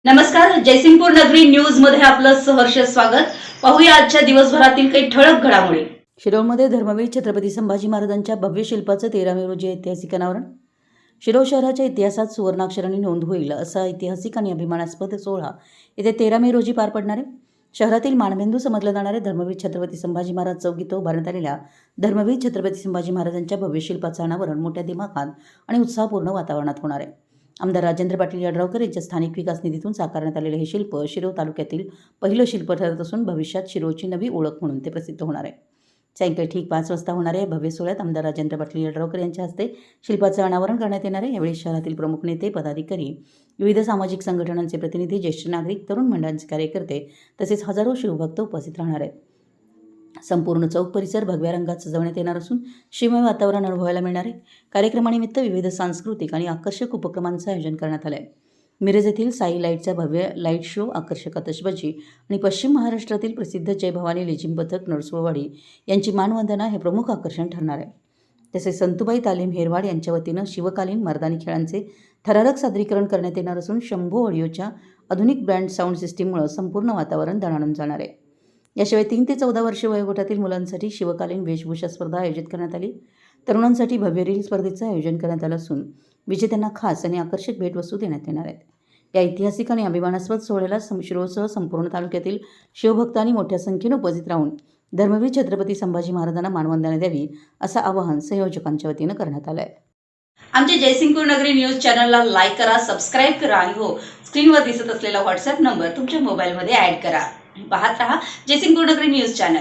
नमस्कार, जयसिंगपूर नगरी न्यूज मध्ये आपलं सहर्ष स्वागत. पाहूया आजच्या दिवसभरातील काही ठळक घडामोडी. शिरोळमध्ये धर्मवीर छत्रपती संभाजी महाराजांच्या भव्य शिल्पाचं 13 मे रोजी ऐतिहासिक अनावरण. शिरोळ शहराच्या इतिहासात सुवर्णाक्षरांनी नोंद होईल असा ऐतिहासिक आणि अभिमानास्पद सोहळा येत्या 13 मे रोजी पार पडणार आहे. शहरातील मानबिंदू समजले जाणारे धर्मवीर छत्रपती संभाजी महाराज चौक इथं उभारण्यात आलेल्या धर्मवीर छत्रपती संभाजी महाराजांच्या भव्य शिल्पाचं अनावरण मोठ्या दिमाखात आणि उत्साहपूर्ण वातावरणात होणार आहे. आमदार राजेंद्र पाटील यड्रावकर यांच्या स्थानिक विकास निधीतून साकारण्यात आलेले हे शिल्प शिरोळ तालुक्यातील पहिलं शिल्प ठरत असून भविष्यात शिरोळची नवी ओळख म्हणून ते प्रसिद्ध होणार आहे. सायंकाळी ठीक 5 वाजता होणाऱ्या या भव्य सोहळ्यात आमदार राजेंद्र पाटील यड्रावकर यांच्या हस्ते शिल्पाचं अनावरण करण्यात येणार आहे. यावेळी शहरातील प्रमुख नेते, पदाधिकारी, विविध सामाजिक संघटनांचे प्रतिनिधी, ज्येष्ठ नागरिक, तरुण मंडळांचे कार्यकर्ते तसेच हजारो शिवभक्त उपस्थित राहणार आहेत. संपूर्ण चौक परिसर भगव्या रंगात सजवण्यात येणार असून शिवमय वातावरण अनुभवायला मिळणार आहे. कार्यक्रमानिमित्त विविध सांस्कृतिक आणि आकर्षक उपक्रमांचं आयोजन करण्यात आलं आहे. मिरज येथील साई लाईटचा भव्य लाईट शो, आकर्षक आतषबाजी आणि पश्चिम महाराष्ट्रातील प्रसिद्ध जय भवानी लेझिम पथक नरसोबावाडी यांची मानवंदना हे प्रमुख आकर्षण ठरणार आहे. तसेच संतुबाई तालीम हेरवाड यांच्या वतीनं शिवकालीन मर्दानी खेळांचे थरारक सादरीकरण करण्यात येणार असून शंभो ऑडिओच्या आधुनिक ब्रँड साऊंड सिस्टीममुळे संपूर्ण वातावरण दणाणून जाणार आहे. याशिवाय 3 ते 14 वर्षे वयोगटातील मुलांसाठी शिवकालीन वेशभूषा स्पर्धा आयोजित करण्यात आली. तरुणांसाठी भव्य रील स्पर्धेचं आयोजन करण्यात आलं असून विजेत्यांना खास आणि आकर्षक भेटवस्तू देण्यात येणार आहेत. या ऐतिहासिक आणि अभिमानास्पद सोहळ्याला शिरोळसह संपूर्ण तालुक्यातील शिवभक्तांनी मोठ्या संख्येने उपस्थित राहून धर्मवीर छत्रपती संभाजी महाराजांना मानवंदना द्यावी असं आवाहन संयोजकांच्या वतीनं करण्यात आलं आहे. आमच्या जयसिंगपूर नगरी न्यूज चॅनलला लाईक करा, सबस्क्राईब करा आणि हो, स्क्रीनवर दिसत असलेला व्हॉट्सअप नंबर तुमच्या मोबाईलमध्ये ॲड करा. पाहत रहा जयसिंगपूर नगरी न्यूज चॅनल.